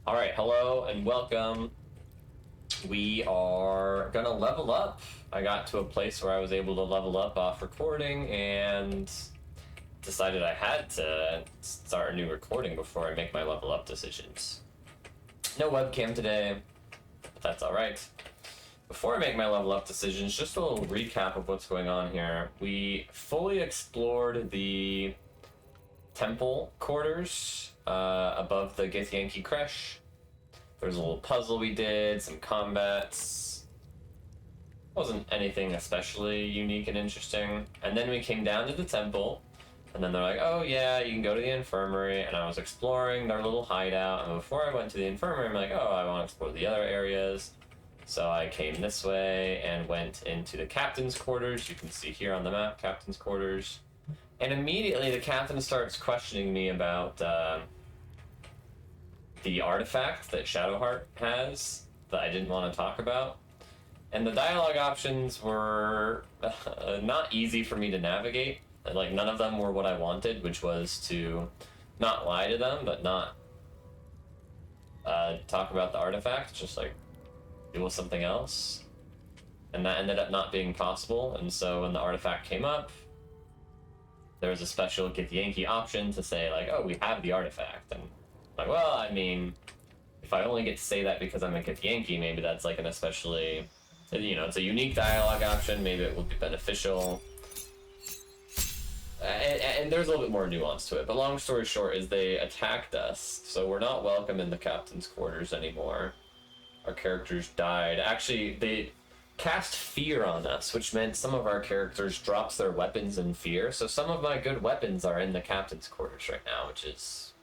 Alright, hello and welcome. We are gonna level up. I got to a place where I was able to level up off recording and decided I had to start a new recording before I make my level up decisions. No webcam today, but that's alright. Before I make my level up decisions, just a little recap of what's going on here. We fully explored the temple quarters above the Githyanki Creche. There's a little puzzle we did, some combats. Wasn't anything especially unique and interesting. And then we came down to the temple, and then they're like, oh yeah, you can go to the infirmary, and I was exploring their little hideout, and before I went to the infirmary, I'm like, oh, I want to explore the other areas. So I came this way and went into the captain's quarters. You can see here on the map, captain's quarters. And immediately the captain starts questioning me about the artifact that Shadowheart has that I didn't want to talk about. And the dialogue options were not easy for me to navigate. Like, none of them were what I wanted, which was to not lie to them, but not talk about the artifact, just like deal with something else. And that ended up not being possible, and so when the artifact came up, there was a special Githyanki option to say, like, oh, we have the artifact. And I'm like, well, I mean, if I only get to say that because I'm a Githyanki, maybe that's like an especially, you know, it's a unique dialogue option, maybe it will be beneficial. And there's a little bit more nuance to it, but long story short is they attacked us, so we're not welcome in the captain's quarters anymore. Our characters died. Actually, they cast fear on us, which meant some of our characters drops their weapons in fear, so some of my good weapons are in the captain's quarters right now, which is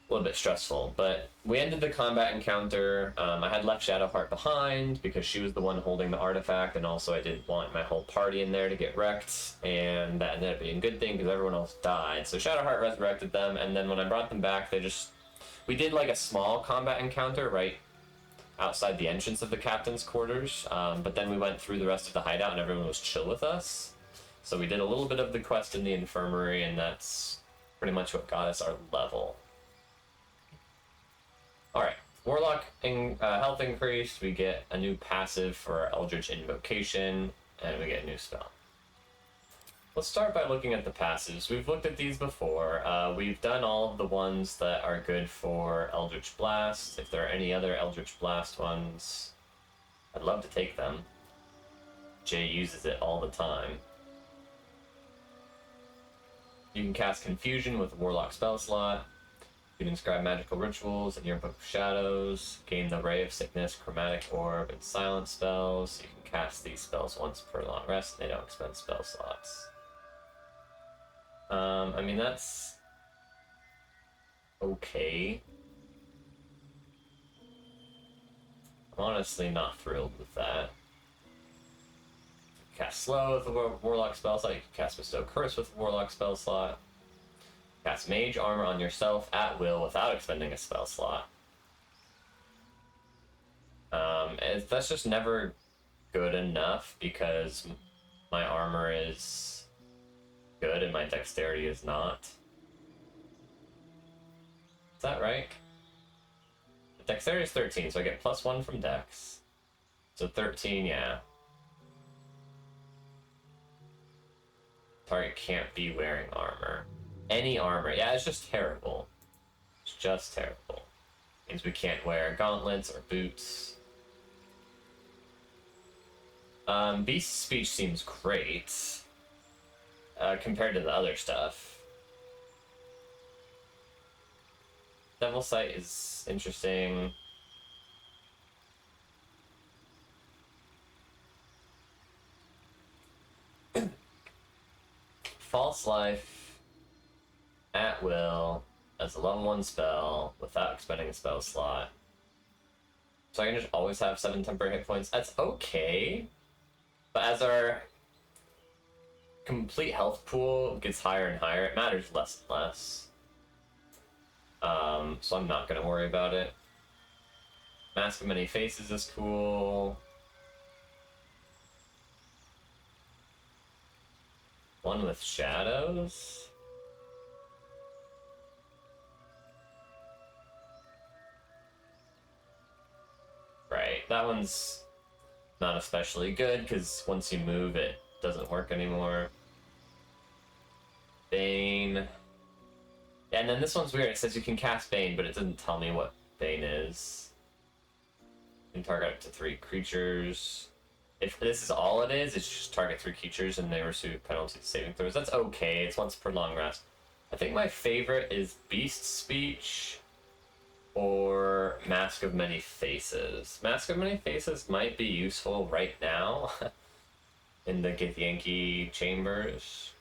a little bit stressful. But we ended the combat encounter. I had left Shadowheart behind because she was the one holding the artifact, and also I didn't want my whole party in there to get wrecked, and that ended up being a good thing because everyone else died. So Shadowheart resurrected them, and then when I brought them back, we did like a small combat encounter right outside the entrance of the captain's quarters, but then we went through the rest of the hideout and everyone was chill with us. So we did a little bit of the quest in the infirmary, and that's pretty much what got us our level. Alright, Warlock health increased, we get a new passive for Eldritch Invocation, and we get a new spell. Let's start by looking at the passives. We've looked at these before. We've done all of the ones that are good for Eldritch Blast. If there are any other Eldritch Blast ones, I'd love to take them. Jay uses it all the time. You can cast Confusion with a Warlock spell slot. You can inscribe magical rituals in your Book of Shadows, gain the Ray of Sickness, Chromatic Orb, and Silent spells. You can cast these spells once per long rest, and they don't expend spell slots. I mean, that's okay. I'm honestly not thrilled with that. Cast Slow with a Warlock spell slot. You can cast Bestow Curse with a Warlock spell slot. Cast Mage Armor on yourself at will without expending a spell slot. That's just never good enough because my armor is good and my dexterity is not. Is that right? Dexterity is 13, so I get +1 from dex. So 13, yeah. Target can't be wearing armor. Any armor. Yeah, it's just terrible. It's just terrible. Means we can't wear gauntlets or boots. Beast Speech seems great compared to the other stuff. Devil Sight is interesting. False Life at will as a level 1 spell without expending a spell slot. So I can just always have 7 temporary hit points. That's okay. But as our complete health pool gets higher and higher, it matters less and less. So I'm not going to worry about it. Mask of Many Faces is cool. One with shadows? That one's not especially good, because once you move, it doesn't work anymore. Bane. And then this one's weird. It says you can cast Bane, but it doesn't tell me what Bane is. You can target up to 3 creatures. If this is all it is, it's just target 3 creatures and they receive penalty saving throws. That's okay. It's once per long rest. I think my favorite is Beast Speech or Mask of Many Faces. Mask of Many Faces might be useful right now in the Githyanki chambers.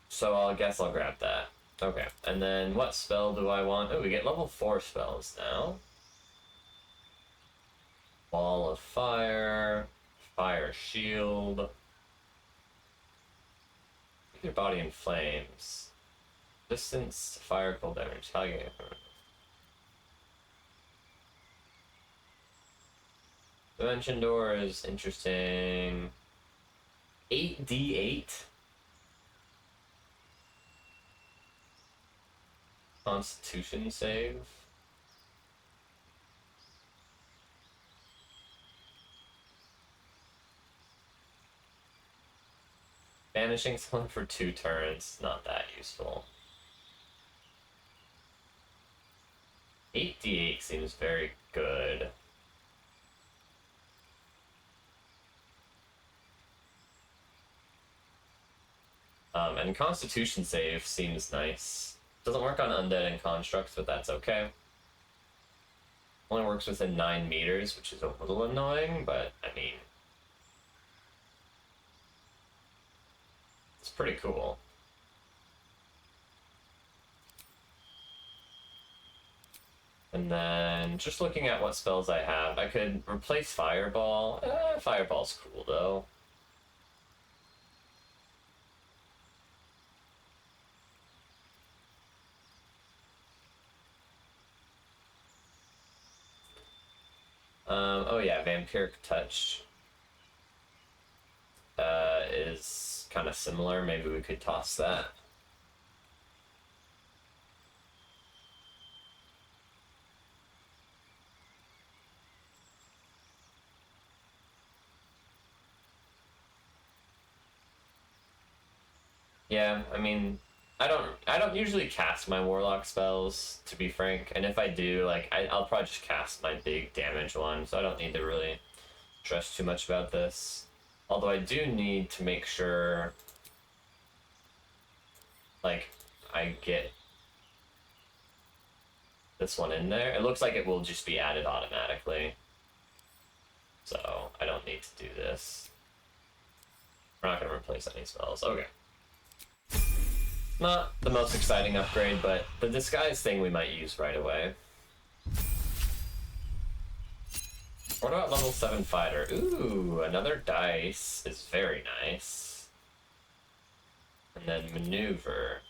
So I guess I'll grab that. Okay, and then what spell do I want? Oh, we get level 4 spells now. Wall of Fire, Fire Shield. Keep your body in flames. Distance to fire, cold damage. How you? Dimension Door is interesting. 8d8. Constitution save. Banishing someone for 2 turns, not that useful. 8d8 seems very good. And Constitution save seems nice. Doesn't work on undead and constructs, but that's okay. Only works within 9 meters, which is a little annoying, but I mean, it's pretty cool. And then, just looking at what spells I have, I could replace Fireball. Fireball's cool, though. Oh yeah, Vampiric Touch is kind of similar. Maybe we could toss that. Yeah, I mean, I don't usually cast my Warlock spells, to be frank, and if I do, like, I'll probably just cast my big damage one, so I don't need to really stress too much about this. Although I do need to make sure, like, I get this one in there. It looks like it will just be added automatically, so I don't need to do this. We're not going to replace any spells. Okay. Not the most exciting upgrade, but the disguise thing we might use right away. What about level 7 fighter? Ooh, another dice is very nice. And then maneuver.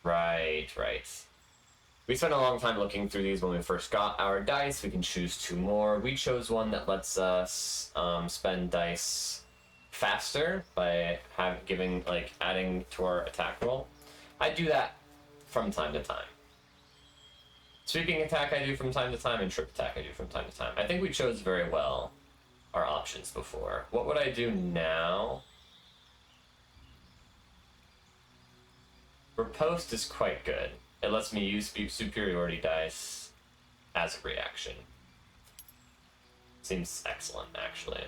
Right. We spent a long time looking through these when we first got our dice. We can choose 2 more. We chose one that lets us spend dice faster by adding to our attack roll. I do that from time to time. Sweeping attack I do from time to time, and trip attack I do from time to time. I think we chose very well our options before. What would I do now? Riposte is quite good. It lets me use superiority dice as a reaction. Seems excellent, actually.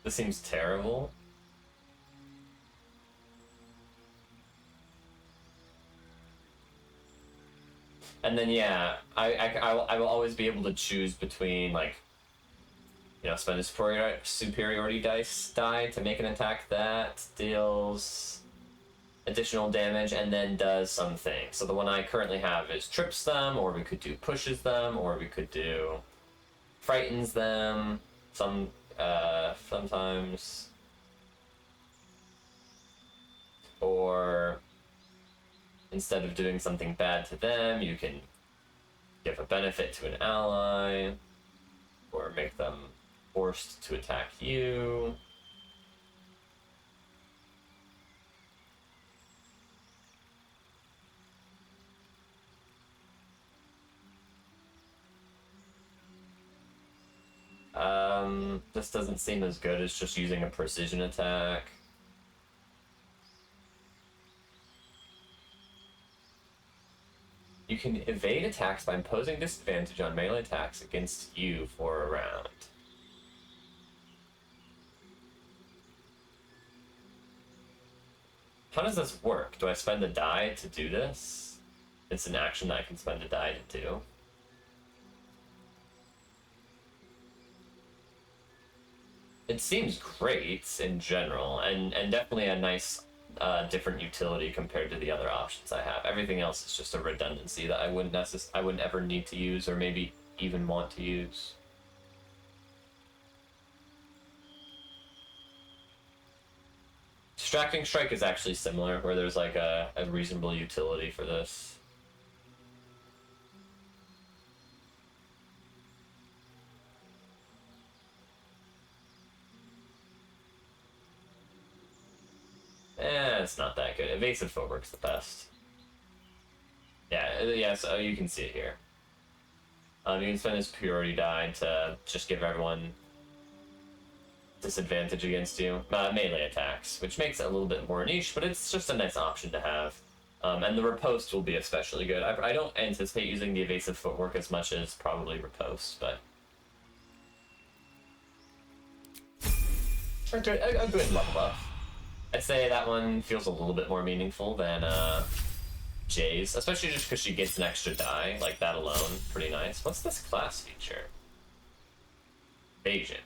This seems terrible. And then, yeah, I will always be able to choose between, like, you know, spend a superiority die to make an attack that deals additional damage and then does something. So the one I currently have is trips them, or we could do pushes them, or we could do frightens them, sometimes. Or instead of doing something bad to them, you can give a benefit to an ally, or make them forced to attack you. This doesn't seem as good as just using a precision attack. You can evade attacks by imposing disadvantage on melee attacks against you for a round. How does this work? Do I spend a die to do this? It's an action that I can spend a die to do. It seems great in general, and definitely a nice different utility compared to the other options I have. Everything else is just a redundancy that I wouldn't ever need to use, or maybe even want to use. Distracting Strike is actually similar, where there's like a reasonable utility for this. It's not that good. Evasive Footwork's the best. Yeah, so you can see it here. You can spend this priority die to just give everyone disadvantage against you. Melee attacks, which makes it a little bit more niche, but it's just a nice option to have. And the Riposte will be especially good. I don't anticipate using the Evasive Footwork as much as probably Riposte, but... a good level up. I'd say that one feels a little bit more meaningful than Jay's, especially just because she gets an extra die. Like, that alone, pretty nice. What's this class feature? Evasion.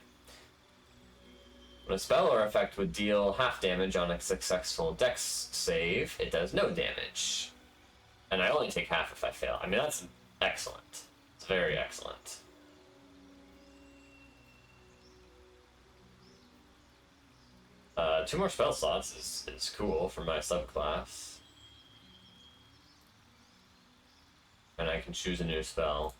When a spell or effect would deal half damage on a successful dex save, it does no damage. And I only take half if I fail. I mean, that's excellent. It's very excellent. Two more spell slots is cool for my subclass. And I can choose a new spell.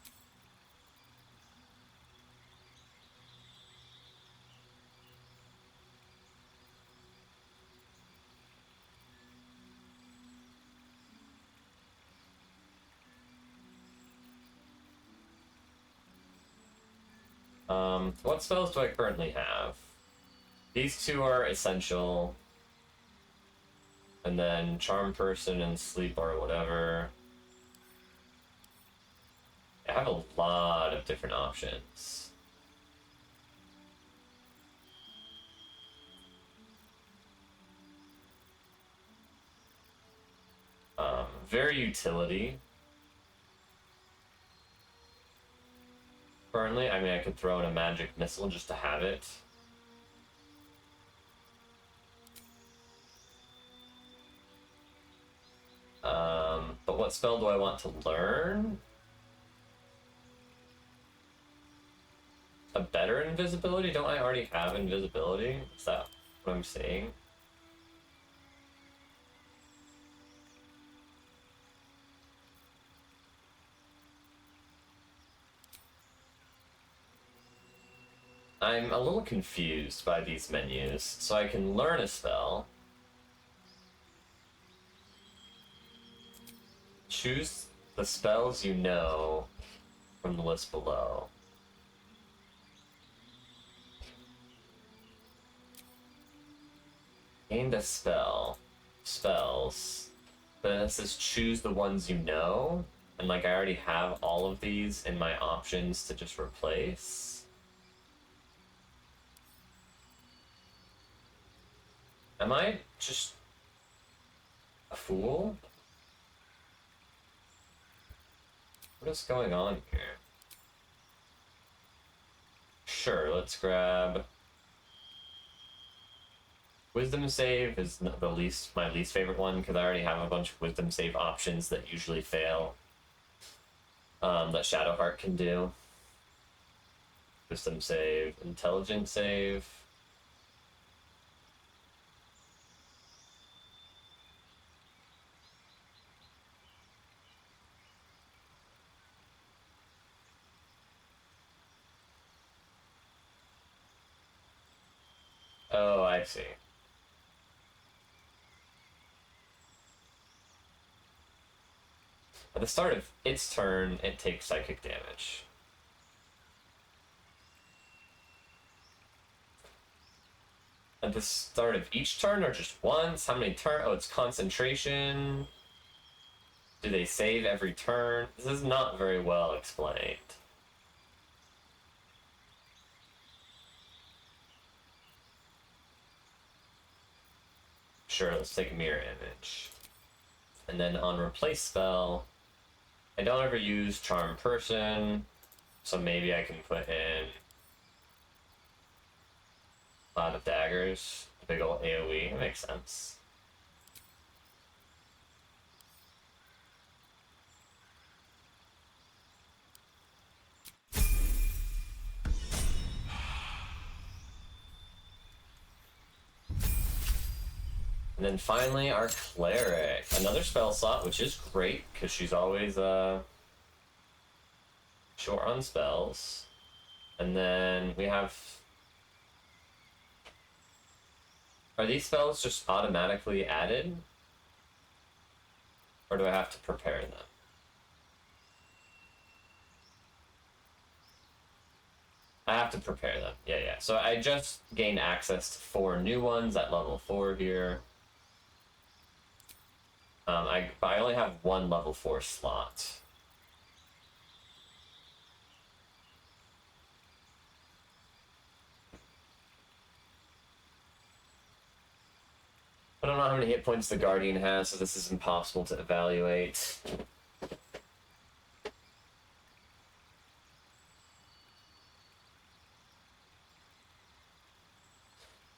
What spells do I currently have? These two are essential. And then Charm Person and Sleep or whatever. I have a lot of different options. Very utility. Currently, I mean, I could throw in a magic missile just to have it. But what spell do I want to learn? A better invisibility? Don't I already have invisibility? Is that what I'm saying? I'm a little confused by these menus, so I can learn a spell. Choose the spells you know from the list below. Gained a spell. Spells. But then it says choose the ones you know, and like I already have all of these in my options to just replace. Am I just a fool? What is going on here? Sure, let's grab... Wisdom save is my least favorite one, because I already have a bunch of wisdom save options that usually fail. That Shadowheart can do. Wisdom save, intelligence save. Oh, I see. At the start of its turn, it takes psychic damage. At the start of each turn, or just once? How many turns? Oh, it's concentration. Do they save every turn? This is not very well explained. Sure, let's take a mirror image. And then on replace spell, I don't ever use charm person, so maybe I can put in Cloud of Daggers, big ol' AoE. It makes sense. And then finally, our Cleric. Another spell slot, which is great, because she's always short on spells. And then we have... Are these spells just automatically added? Or do I have to prepare them? I have to prepare them. Yeah. So I just gained access to 4 new ones at level 4 here. I only have 1 level 4 slot. I don't know how many hit points the Guardian has, so this is impossible to evaluate.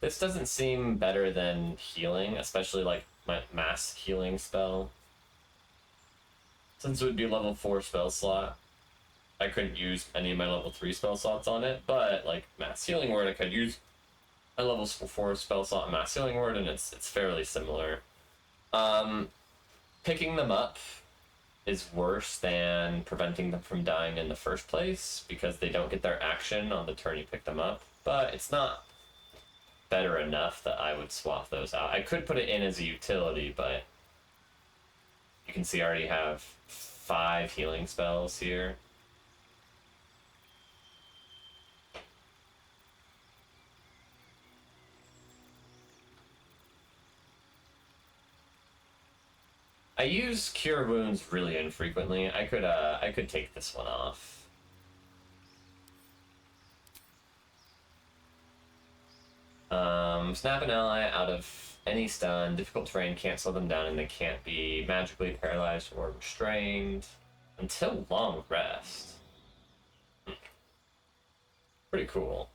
This doesn't seem better than healing, especially like my mass healing spell. Since it would be level 4 spell slot, I couldn't use any of my level 3 spell slots on it, but like mass healing word, I could use a level 4 spell slot and mass healing word, and it's fairly similar. Picking them up is worse than preventing them from dying in the first place, because they don't get their action on the turn you pick them up, but it's not better enough that I would swap those out. I could put it in as a utility, but you can see I already have 5 healing spells here. I use Cure Wounds really infrequently. I could take this one off. Snap an ally out of any stun, difficult terrain, can't slow them down, and they can't be magically paralyzed or restrained until long rest. Pretty cool.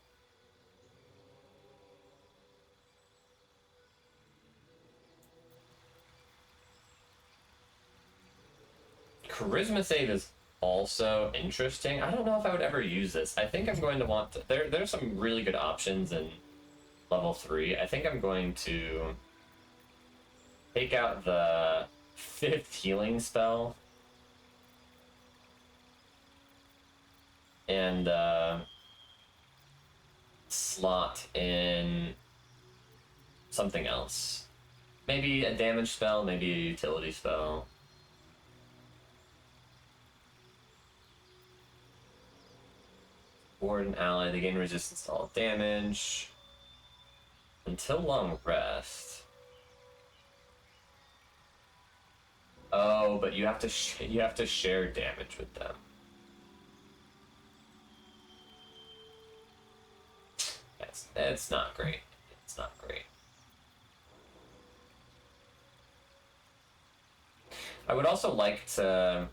Charisma save is also interesting. I don't know if I would ever use this. I think I'm going to want to... There's some really good options in level 3. I think I'm going to take out the 5th healing spell and slot in something else. Maybe a damage spell, maybe a utility spell. Ward an ally, they gain resistance to all damage until long rest. Oh, but you have to share damage with them. It's not great. It's not great. I would also like to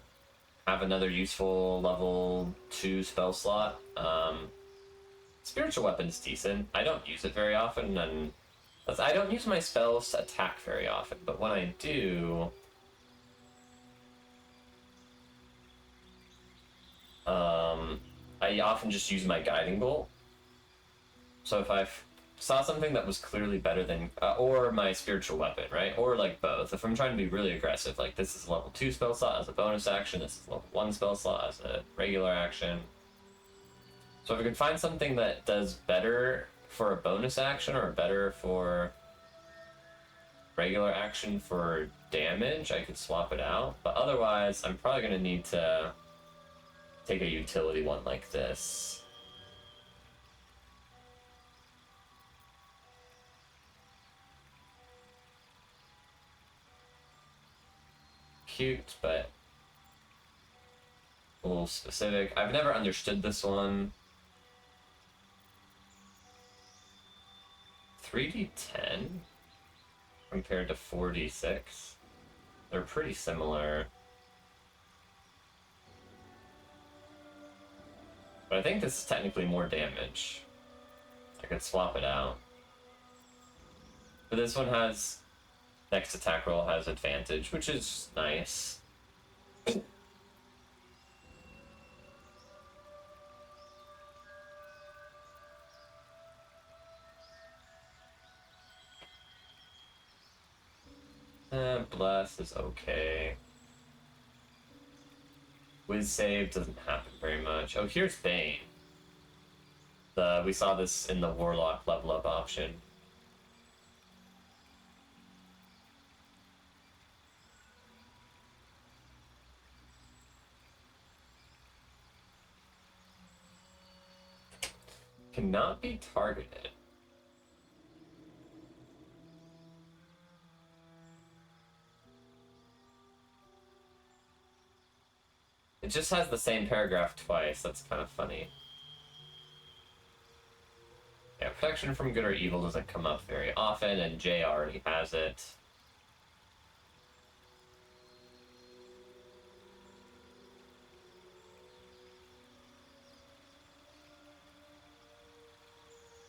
have another useful level 2 spell slot. Spiritual Weapon's decent. I don't use it very often, and I don't use my spells to attack very often, but when I do, I often just use my Guiding Bolt. So if I saw something that was clearly better than, or my Spiritual Weapon, right? Or like both. If I'm trying to be really aggressive, like this is a level 2 spell slot as a bonus action, this is a level 1 spell slot as a regular action. So if I could find something that does better for a bonus action or better for regular action for damage, I could swap it out. But otherwise, I'm probably going to need to take a utility one like this. Cute, but a little specific. I've never understood this one. 3d10 compared to 4d6. They're pretty similar. But I think this is technically more damage. I could swap it out. But this one has... next attack roll has advantage, which is nice. Bless is okay. Wiz save doesn't happen very much. Oh, here's Bane. We saw this in the Warlock level up option. Cannot be targeted. It just has the same paragraph twice. That's kind of funny. Yeah, protection from good or evil doesn't come up very often, and Jay already has it.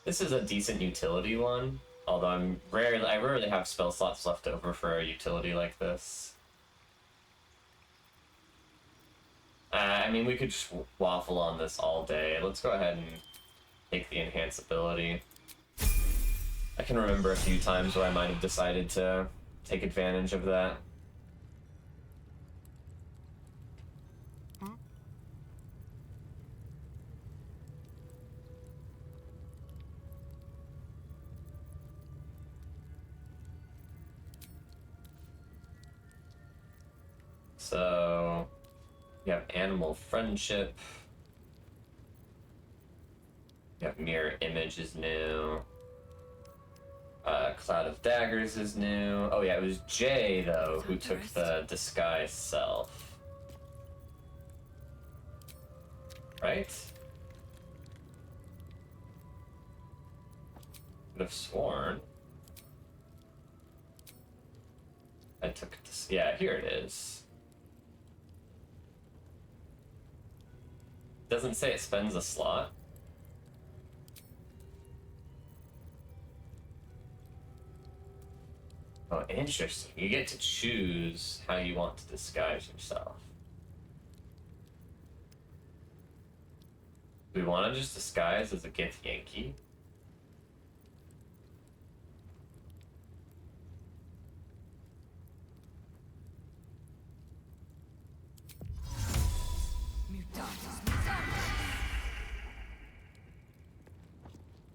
This is a decent utility one, although I rarely have spell slots left over for a utility like this. I mean, we could just waffle on this all day. Let's go ahead and take the enhance ability. I can remember a few times where I might have decided to take advantage of that. So, you have animal friendship. You have mirror image is new. Cloud of daggers is new. Oh yeah, it was Jay though who took the disguise self. Right? Would have sworn. I took this. Yeah, here it is. Doesn't say it spends a slot. Oh, interesting. You get to choose how you want to disguise yourself. Do we want to just disguise as a Gith Yankee?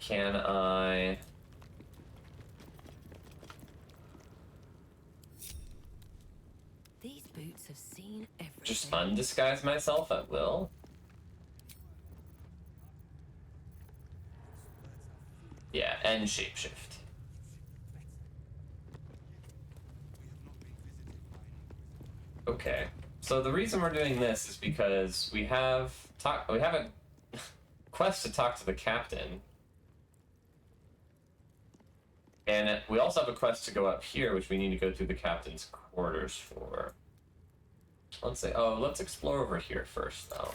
Can I... These boots have seen everything. just undisguise myself at will? Yeah, and shapeshift. Okay. So the reason we're doing this is because we have a quest to talk to the captain. And we also have a quest to go up here, which we need to go through the captain's quarters for. Let's explore over here first, though.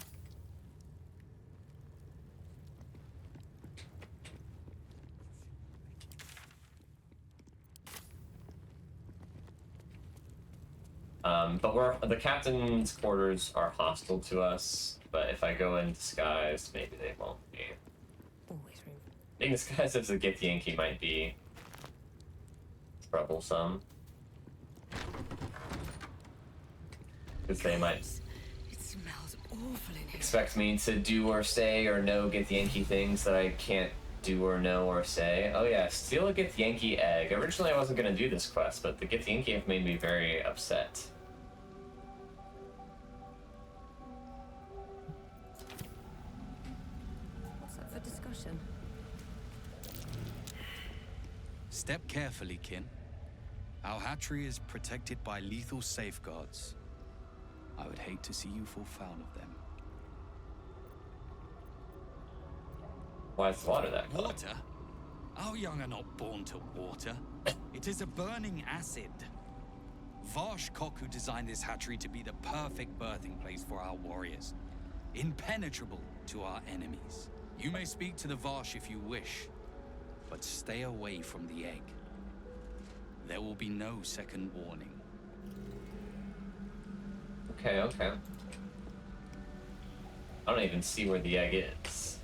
But the captain's quarters are hostile to us. But if I go in disguise, maybe they won't be. Always room. Being disguised as a Gith Yankee might be troublesome. Because they might It smells awful in here. expect me to do or say or know Gith Yankee things that I can't do or know or say. Oh yeah, steal a Githyanki egg. Originally I wasn't going to do this quest, but the Githyanki have made me very upset. What's up for discussion? Step carefully, kin. Our hatchery is protected by lethal safeguards. I would hate to see you fall foul of them. Why is the water that color? Water? Our young are not born to water. It is a burning acid. Varsh Koku designed this hatchery to be the perfect birthing place for our warriors, impenetrable to our enemies. You may speak to the Varsh if you wish, but stay away from the egg. There will be no second warning. Okay, okay. I don't even see where the egg is.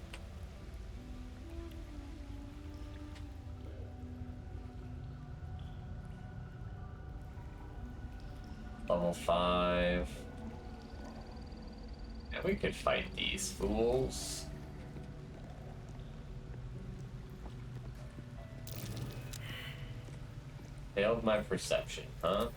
Level 5. Yeah, we could fight these fools. Failed my perception, huh?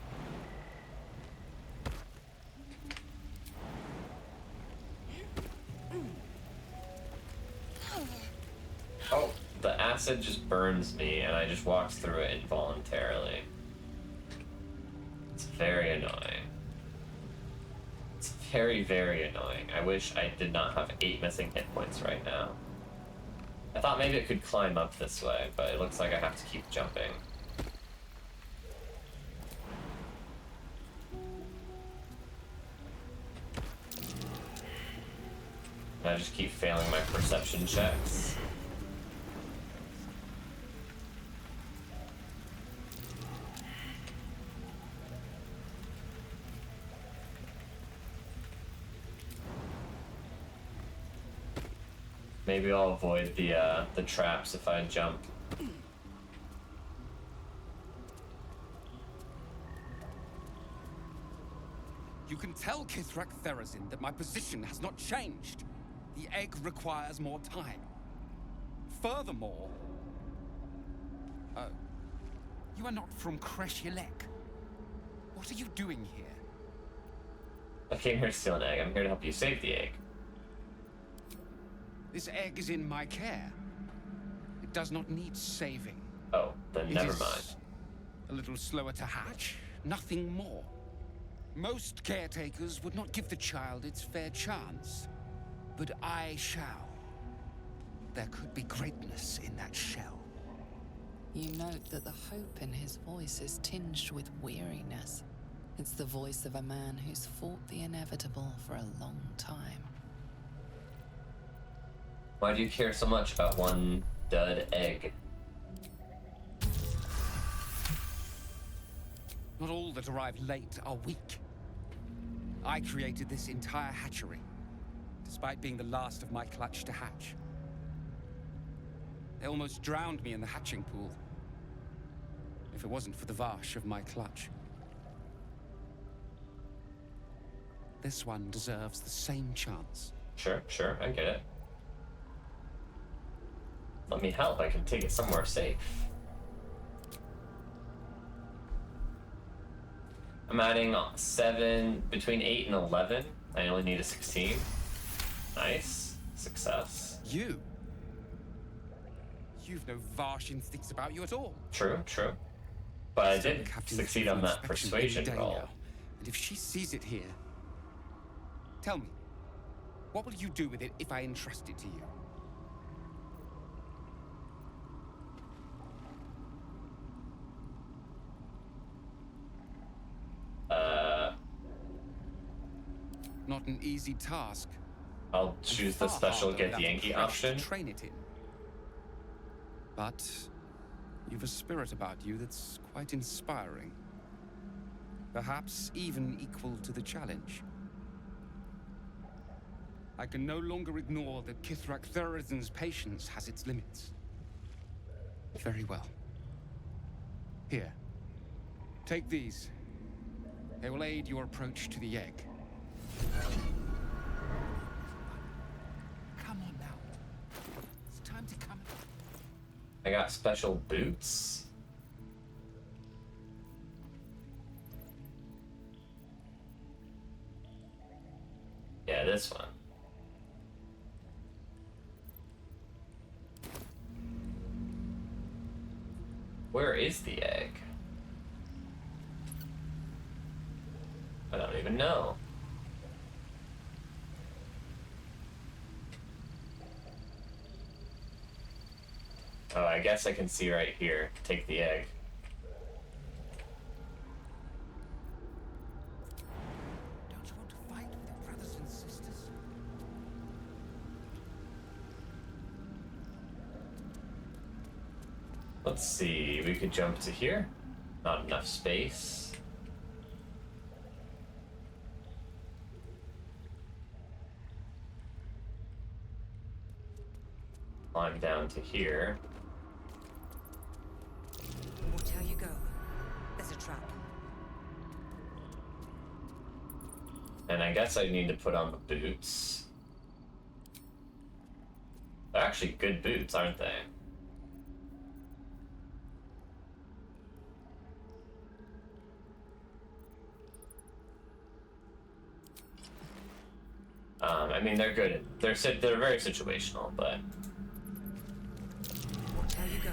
Oh, the acid just burns me and I just walked through it involuntarily. It's very annoying. It's very, very annoying. I wish I did not have 8 missing hit points right now. I thought maybe it could climb up this way, but it looks like I have to keep jumping. And I just keep failing my perception checks. Maybe I'll avoid the traps if I jump. You can tell Kithrak Therazin that my position has not changed. The egg requires more time. Furthermore... you are not from Kreshilek. What are you doing here? I came here to steal an egg. I'm here to help you save the egg. This egg is in my care. It does not need saving. Oh, then never It is mind. a little slower to hatch, nothing more. Most caretakers would not give the child its fair chance. But I shall. There could be greatness in that shell. You note that the hope in his voice is tinged with weariness. It's the voice of a man who's fought the inevitable for a long time. Why do you care so much about one dud egg? Not all that arrive late are weak. I created this entire hatchery, despite being the last of my clutch to hatch. They almost drowned me in the hatching pool, if it wasn't for the Varsh of my clutch. This one deserves the same chance. Sure, I get it. Let me help, I can take it somewhere safe. I'm adding 7, between 8 and 11. I only need a 16. Nice. Success. You've no Varsh instincts about you at all. True. But I Still did Captain succeed on that inspection persuasion every day roll. now. And if she sees it here, tell me, what will you do with it if I entrust it to you? Not an easy task. I'll choose the Far special harder get the without Yankee pressure option. to train it in. But you've a spirit about you that's quite inspiring. Perhaps even equal to the challenge. I can no longer ignore that Kithrak Therazin's patience has its limits. Very well. Here. Take these. They will aid your approach to the egg. Come on now. It's time to come. I got special boots. Yeah, this one. Where is the egg? I don't even know. Oh, I guess I can see right here. Take the egg. Don't you want to fight with your brothers and sisters? Let's see, we could jump to here. Not enough space. Climb down to here. Watch how you go. There's a trap. And I guess I need to put on the boots. They're actually good boots, aren't they? I mean, they're good. They're very situational, but Watch how you go.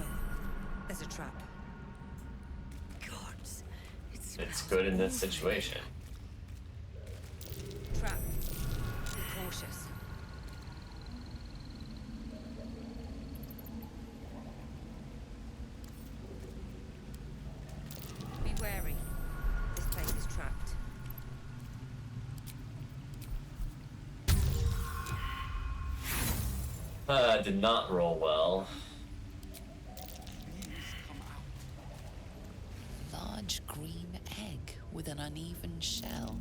There's a trap. Gods, it's good in this situation. Trap. Be cautious. Be wary. This place is trapped. Did not roll well. Please come out. Large green egg with an uneven shell.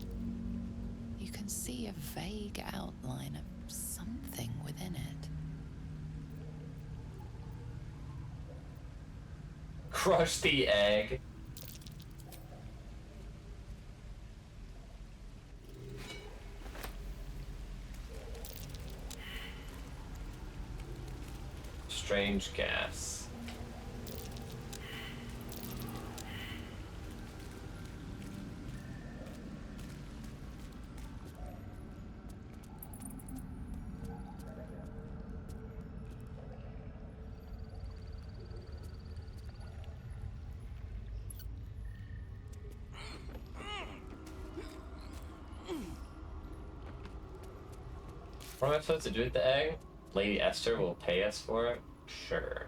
You can see a vague outline of something within it. Crush the egg. Strange gas. What am I supposed to do with the egg? Lady Esther will pay us for it? Sure.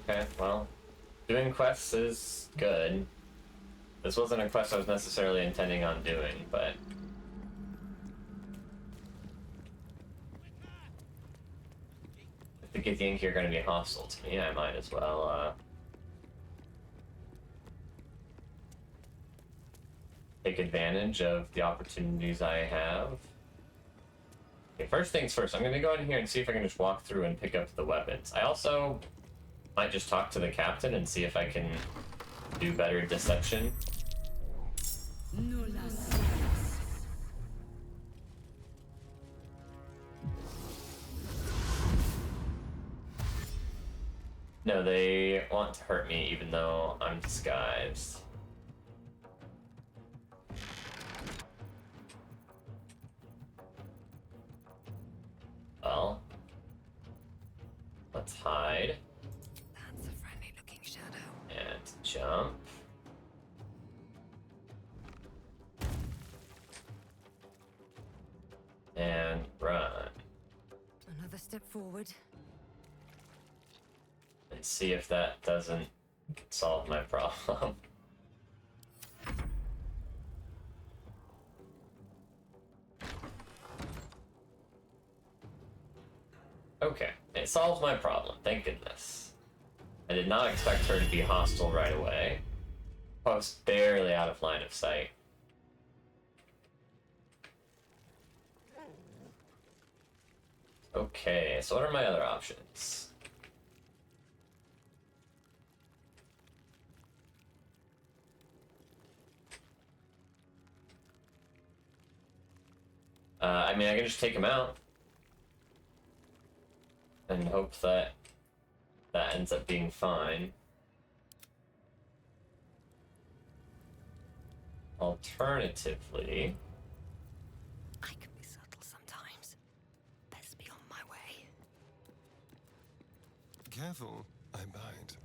Okay, well, doing quests is good. This wasn't a quest I was necessarily intending on doing, but if the Githyanki are going to be hostile to me, I might as well, take advantage of the opportunities I have. Okay, first things first, I'm going to go in here and see if I can just walk through and pick up the weapons. I also might just talk to the captain and see if I can do better deception. No, they want to hurt me even though I'm disguised. Well, let's hide That's a friendly looking shadow. and jump. And run. Another step forward. And see if that doesn't solve my problem. Okay, it solves my problem, thank goodness. I did not expect her to be hostile right away. I was barely out of line of sight. Okay, so what are my other options? I mean, I can just take him out and hope that that ends up being fine. Alternatively, I can be subtle sometimes. Best be on my way. Careful, I bite.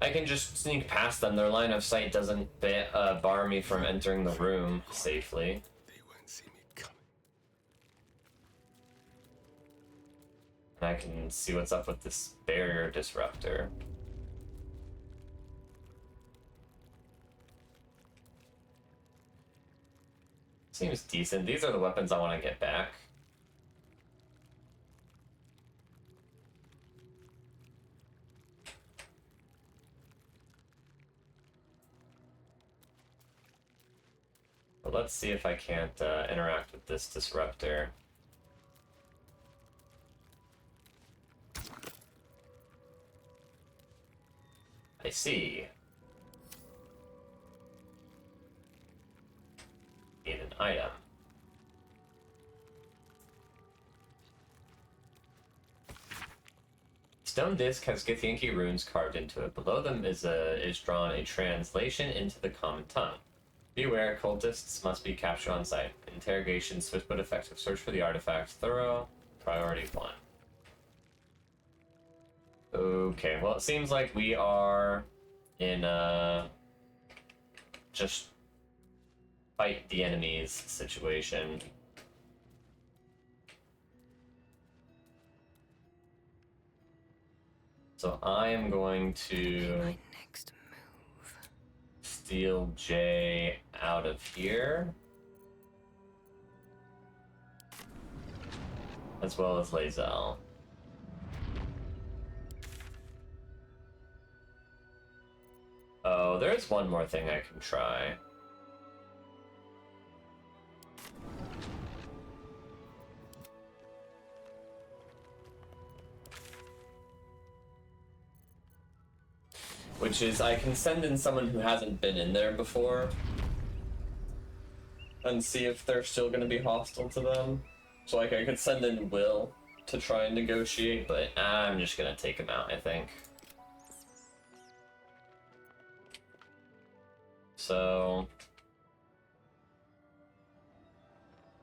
I can just sneak past them. Their line of sight doesn't bar me from entering the room safely. They won't see me coming. And I can see what's up with this barrier disruptor. Seems decent. These are the weapons I want to get back. But let's see if I can't interact with this disruptor. I see. Need an item. Stone disc has Githyanki runes carved into it. Below them is drawn a translation into the common tongue. Beware, cultists must be captured on sight. Interrogation, swift but effective. Search for the artifact. Thorough. Priority 1. Okay, well, it seems like we are in just fight the enemies situation. So I am going to My next move. steal Jay out of here, as well as Lae'zel. Oh, there's one more thing I can try. Which is, I can send in someone who hasn't been in there before and see if they're still going to be hostile to them. So, like, I could send in Will to try and negotiate, but I'm just going to take him out, I think. So...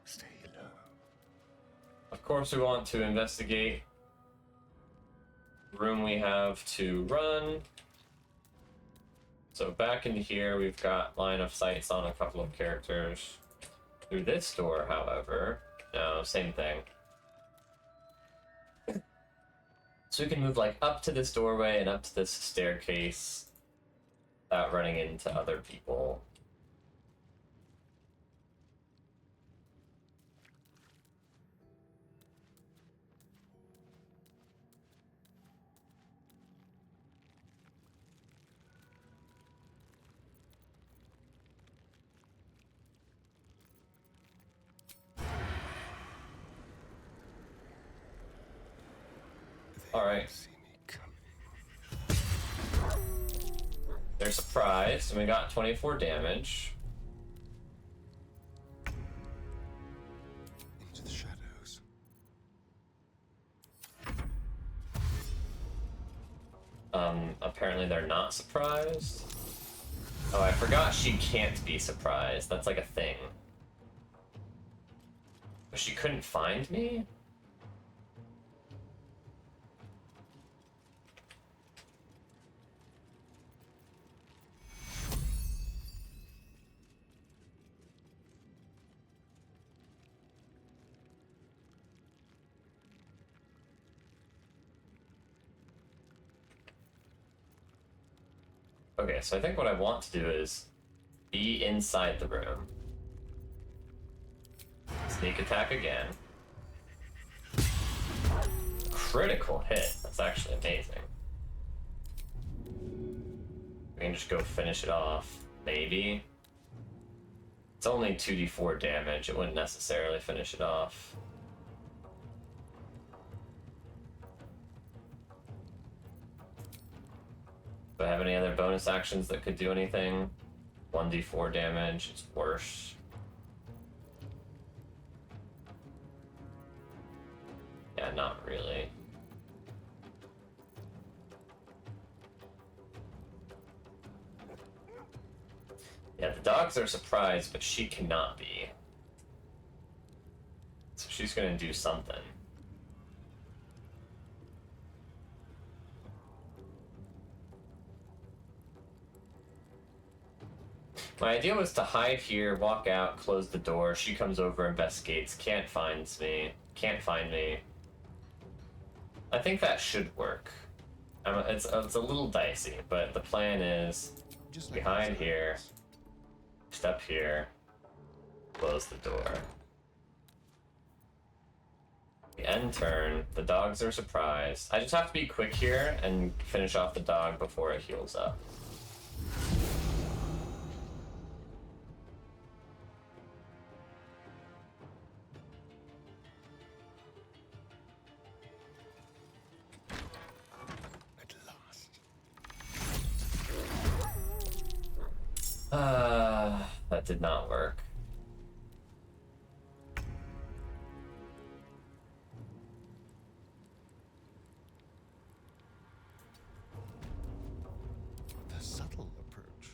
Stay low. Of course, we want to investigate room we have to run. So back in here, we've got line of sights on a couple of characters. Through this door, however, no, same thing. So we can move like up to this doorway and up to this staircase without running into other people. All right. See me coming. They're surprised, and we got 24 damage. Into the shadows. Apparently they're not surprised. Oh, I forgot she can't be surprised. That's like a thing. But she couldn't find me? Okay, so I think what I want to do is be inside the room. Sneak attack again. Critical hit. That's actually amazing. We can just go finish it off. Maybe. It's only 2d4 damage. It wouldn't necessarily finish it off. Do I have any other bonus actions that could do anything? 1d4 damage. It's worse. not really. Yeah, the dogs are surprised, but she cannot be. So she's gonna do something. My idea was to hide here, walk out, close the door. She comes over, investigates, can't find me. I think that should work. It's a little dicey, but the plan is Just behind here, step here, close the door. The end turn, the dogs are surprised. I just have to be quick here and finish off the dog before it heals up. At last. That did not work. The subtle approach.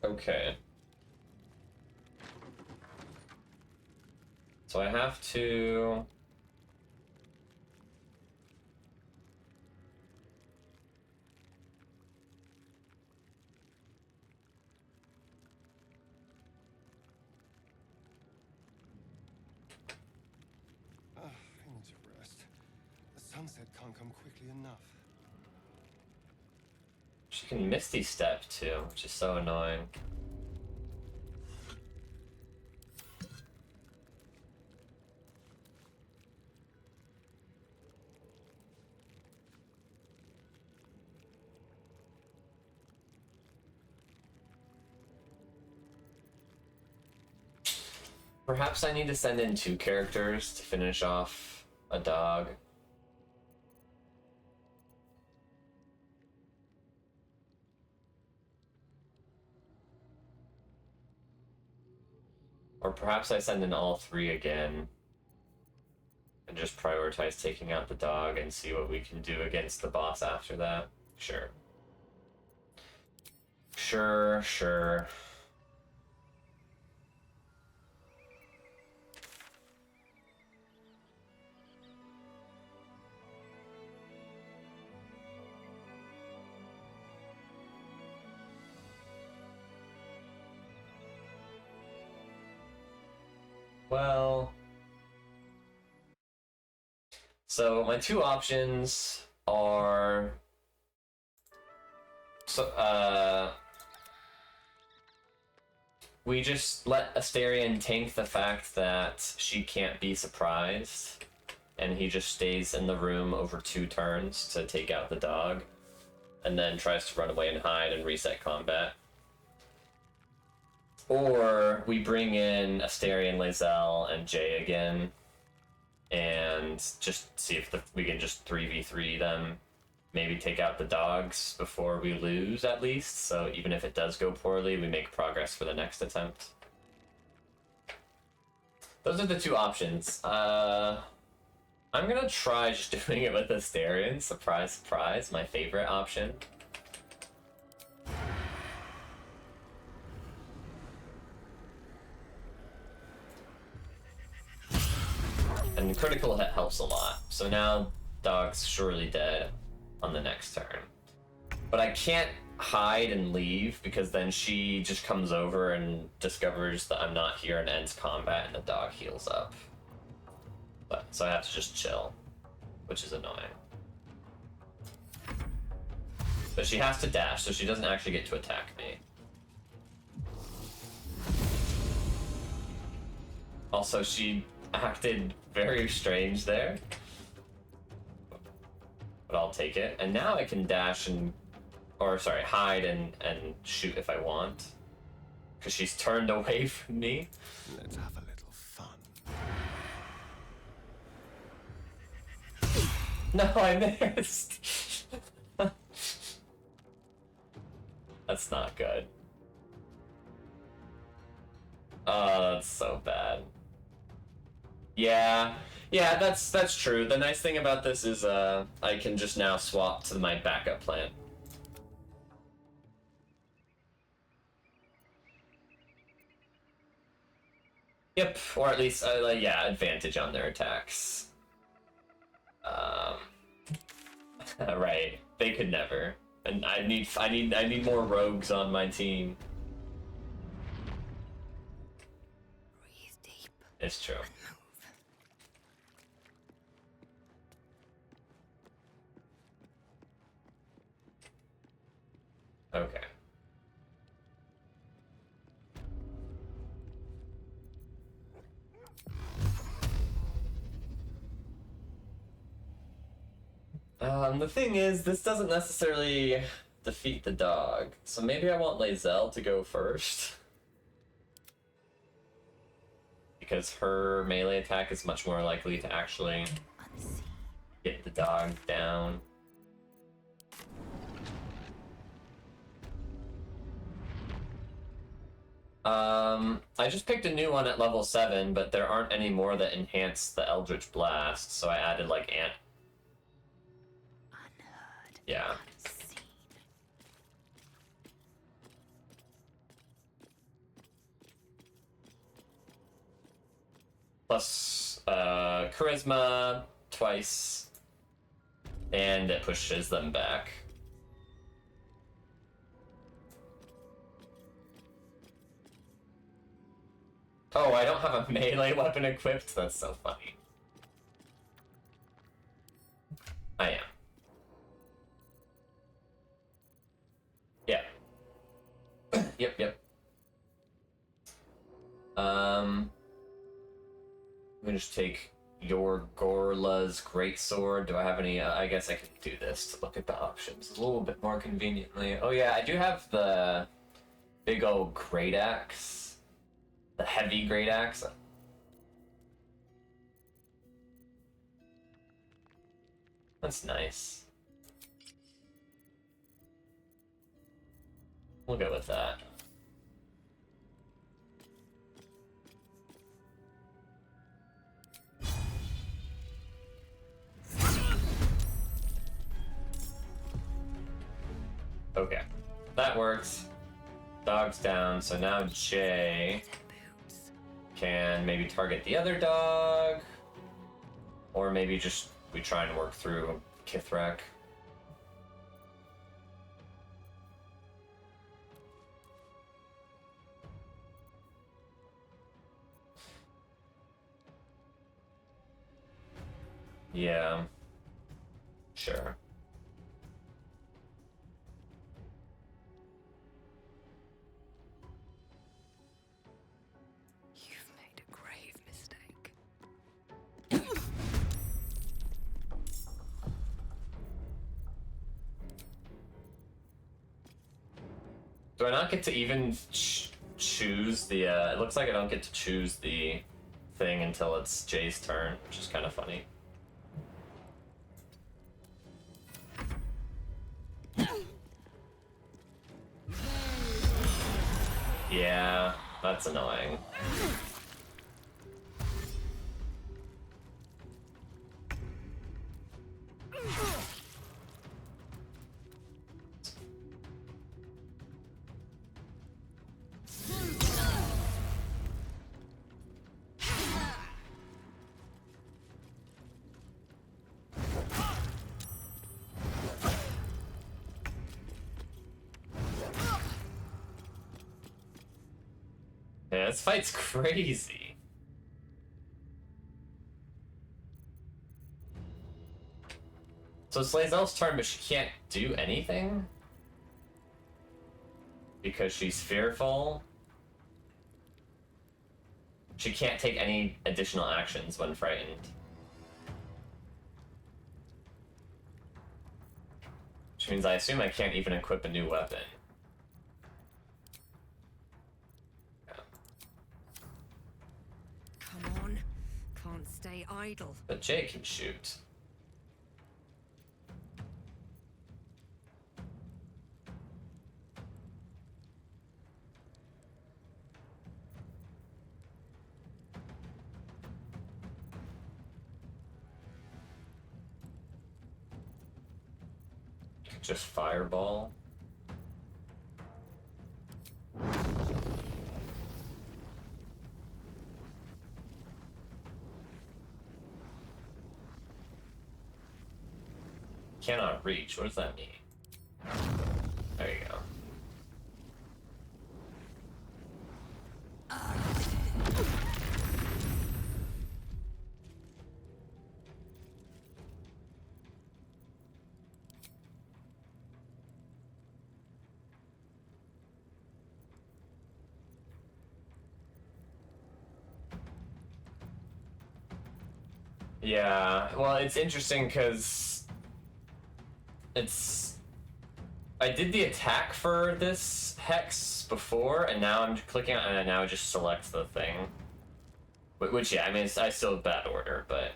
Okay. So I have to... I need to rest. The sunset can't come quickly enough. She can Misty Step too, which is so annoying. Perhaps I need to send in 2 characters to finish off a dog. Or perhaps I send in all 3 again and just prioritize taking out the dog and see what we can do against the boss after that. Sure. Sure. Well, so my 2 options are we just let Asterion tank the fact that she can't be surprised, and he just stays in the room over 2 turns to take out the dog, and then tries to run away and hide and reset combat. Or we bring in Asterion, Lae'zel, and Jay again, and just see if we can just 3v3 them. Maybe take out the dogs before we lose, at least, so even if it does go poorly, we make progress for the next attempt. Those are the 2 options. I'm gonna try just doing it with Asterion. Surprise, surprise, my favorite option. And critical hit helps a lot. So now dog's surely dead on the next turn. But I can't hide and leave because then she just comes over and discovers that I'm not here and ends combat and the dog heals up. So I have to just chill, which is annoying. But she has to dash, so she doesn't actually get to attack me. Also, she acted very strange there. But I'll take it. And now I can dash and... or sorry, hide and shoot if I want. Because she's turned away from me. Let's have a little fun. No, I missed. That's not good. Oh, that's so bad. Yeah, that's true. The nice thing about this is I can just now swap to my backup plan. Yep, or at least yeah, advantage on their attacks. Right, they could never, and I need more rogues on my team. Breathe deep It's true. and move. Okay. The thing is, this doesn't necessarily defeat the dog, so maybe I want Lae'zel to go first. Because her melee attack is much more likely to actually Unseen. get the dog down. I just picked a new one at level 7, but there aren't any more that enhance the Eldritch Blast, so I added like Ant. Unheard. Yeah. Unseen. Plus Charisma twice, and it pushes them back. Oh, I don't have a melee weapon equipped? That's so funny. I am. Yeah. Yep. I'm gonna just take your Gorla's greatsword. Do I have any? I guess I can do this to look at the options a little bit more conveniently. Oh yeah, I do have the big old great axe. The heavy great axe. That's nice. We'll go with that. Okay, that works. Dog's down, so now Jay Boots. can maybe target the other dog, or maybe just we try and work through Kithrak. Yeah, sure. You've made a grave mistake. Do I not get to even choose the, it looks like I don't get to choose the thing until it's Jay's turn, which is kind of funny. Yeah, that's annoying. Yeah, this fight's crazy. So it's Lae'zel's turn, but she can't do anything? Because she's fearful? She can't take any additional actions when frightened. Which means I assume I can't even equip a new weapon. Yeah. Come on. Can't stay idle. But Jay can shoot. Just fireball. Cannot reach. What does that mean? There you go. Yeah, well, it's interesting because I did the attack for this hex before, and now I'm clicking on it, and now it just selects the thing. Which, yeah, I mean, I still have bad order, but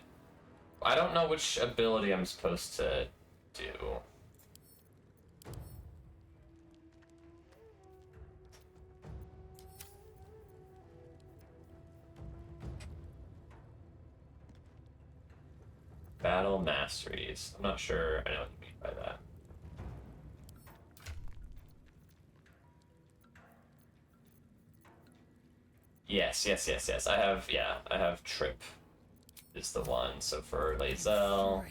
I don't know which ability I'm supposed to do. Battle masteries. I'm not sure I know what you mean by that. Yes. I have trip is the one. So for Lae'zel,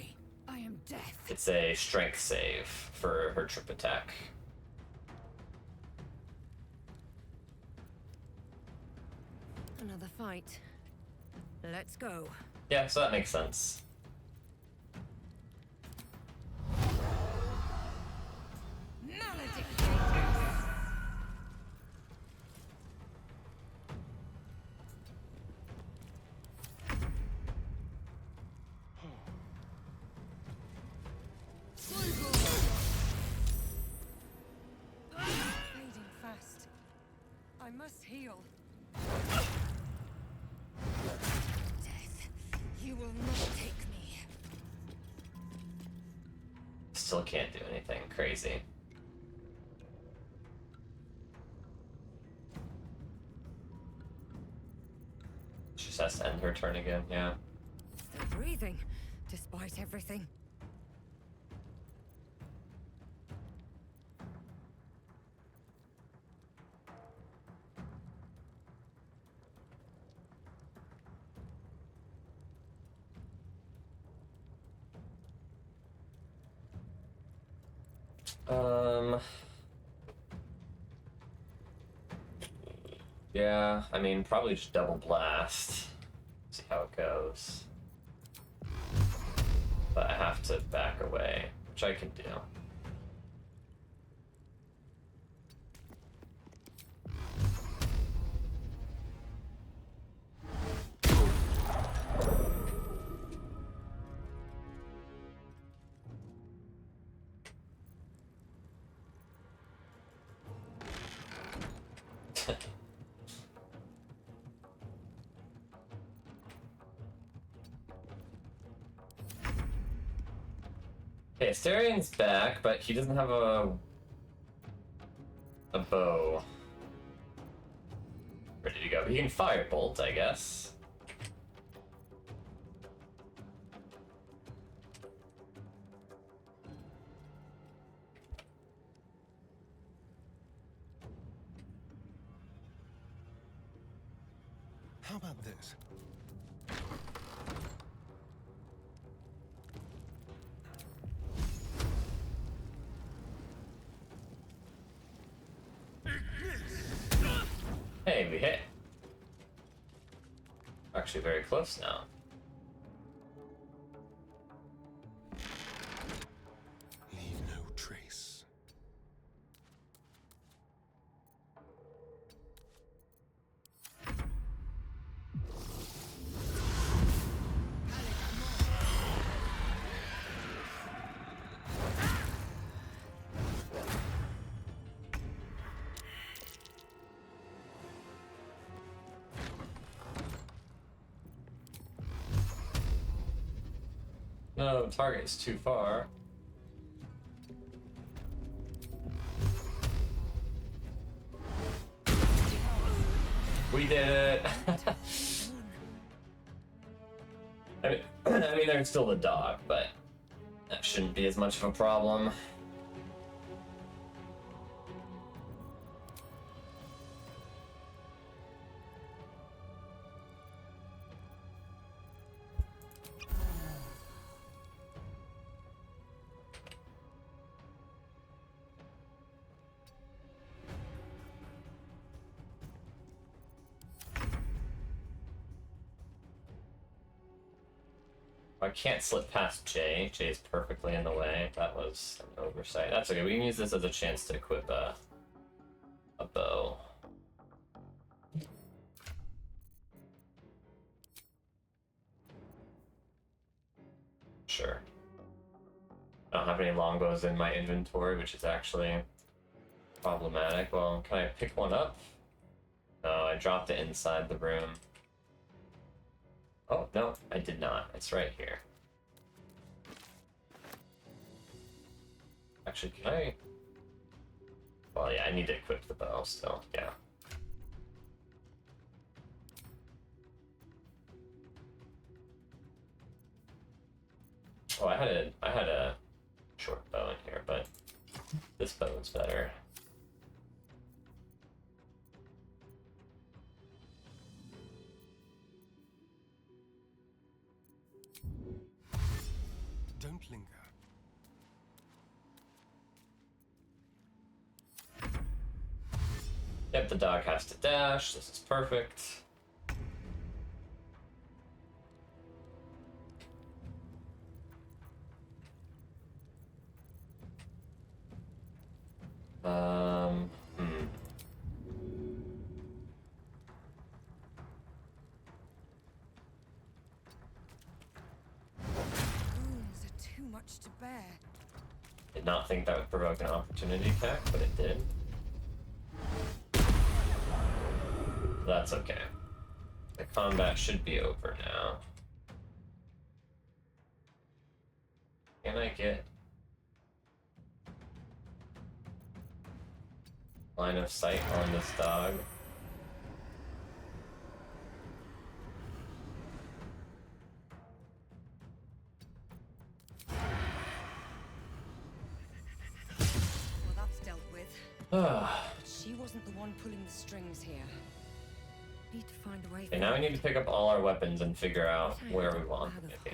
I am death. it's a strength save for her trip attack. Another fight. Let's go. Yeah, so that makes sense. Fading fast. I must heal. Death, you will not take me. Still can't do anything crazy. She just has to end her turn again, yeah. Still breathing, despite everything. Yeah, I mean, probably just double blast. See how it goes. But I have to back away, which I can do. Okay, Asterian's back, but he doesn't have a bow ready to go. He can firebolt, I guess. How about this? Hey, we hit. Actually very close now. Leave no trace. No, target is too far. We did it! I mean, there's still the dog, but that shouldn't be as much of a problem. I can't slip past Jay. Jay's perfectly in the way. That was an oversight. That's okay. We can use this as a chance to equip a bow. Sure. I don't have any longbows in my inventory, which is actually problematic. Well, can I pick one up? No, I dropped it inside the room. Oh, no, I did not. It's right here. Actually, can I... Well, yeah, I need to equip the bow still, yeah. Oh, I had a short bow in here, but this bow is better. Don't linger. Yep, the dog has to dash. This is perfect. Hmm. Wounds are too much to bear. Did not think that would provoke an opportunity attack, but it did. That's okay. The combat should be over now. Can I get line of sight on this dog? Well, that's dealt with. Ah. She wasn't the one pulling the strings here. Need to find a way. Okay, now we need to pick up all our weapons and figure out where we want them to be.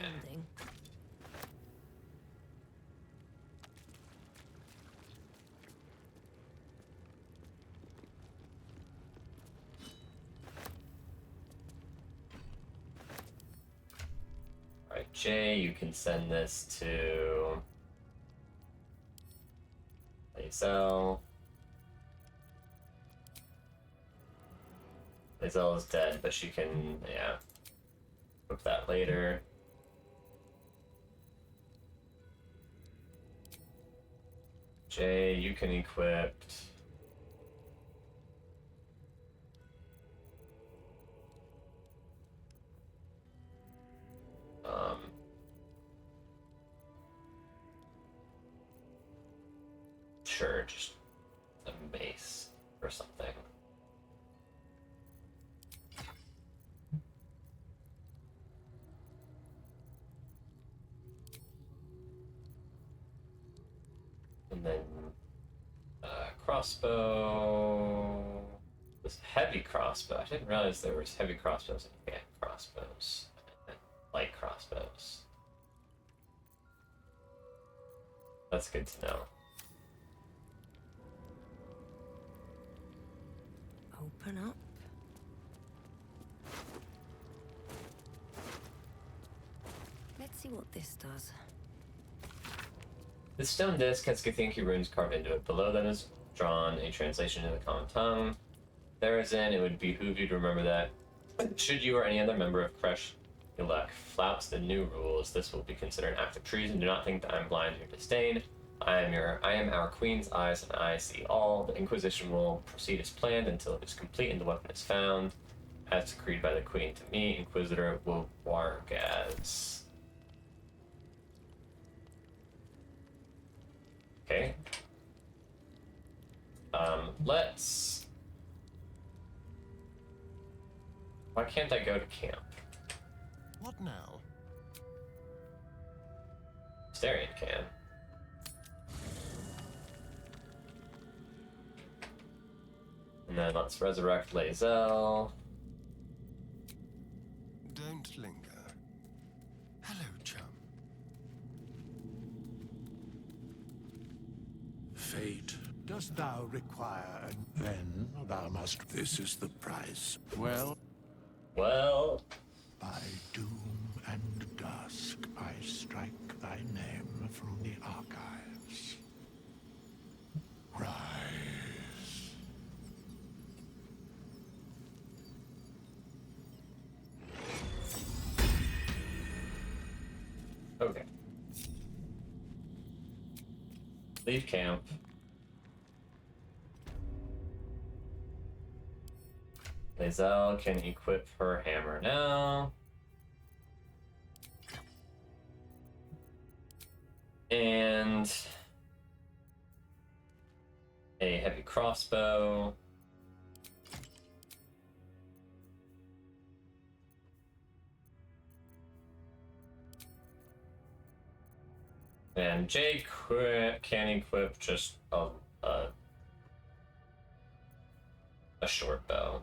Alright, Jay, you can send this to Lae'zel. Lae'zel is dead, but she can, yeah, equip that later. Jay, you can equip. Sure, just a mace or something. And then crossbow. This heavy crossbow. I didn't realize there was heavy crossbows and hand crossbows. And light crossbows. That's good to know. Open up. Let's see what this does. The stone disc has Githyanki runes carved into it. Below them is drawn a translation into the common tongue. Therein, it would behoove you to remember that should you or any other member of Kresh Yulek flouts the new rules, this will be considered an act of treason. Do not think that I am blind to your disdain. I am our queen's eyes, and I see all. The Inquisition will proceed as planned until it is complete and the weapon is found, as decreed by the queen. To me, Inquisitor Wargaz. Okay. Let's... Why can't I go to camp? What now? Starion can. And then let's resurrect Lae'zel. Don't linger. Hello, chum. Fate, dost thou require, and then thou must. This is the price. Well, by doom and dusk, I strike thy name from the archives. Rise. Okay. Leave camp. Lae'zel can equip her hammer now. And a heavy crossbow. And Jay can equip just a short bow.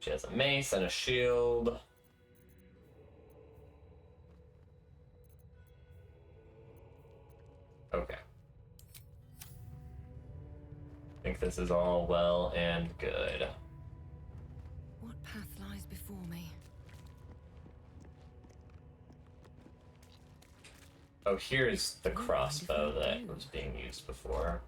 She has a mace and a shield. Okay. I think this is all well and good. What path lies before me? Oh, here's the crossbow that was being used before.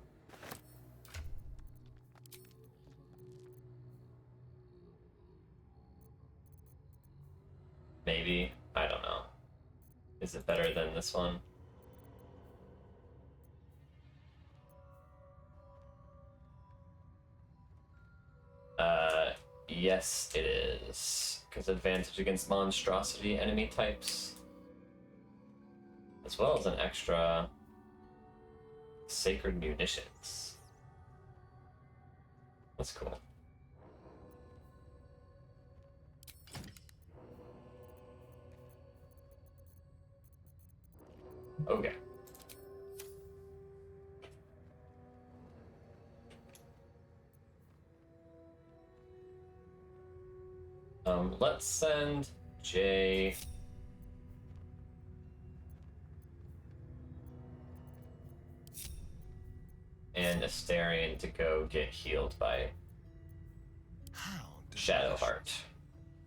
Maybe. I don't know. Is it better than this one? Yes, it is. Because advantage against monstrosity enemy types. As well as an extra sacred munitions. That's cool. Okay. Let's send Jay and Astarion to go get healed by How Shadowheart,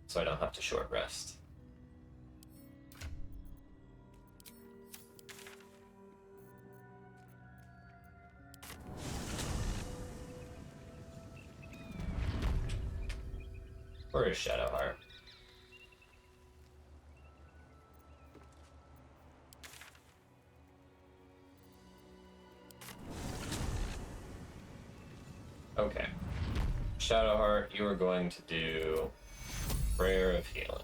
so I don't have to short rest. Where is Shadowheart? Okay. Shadowheart, you are going to do Prayer of Healing.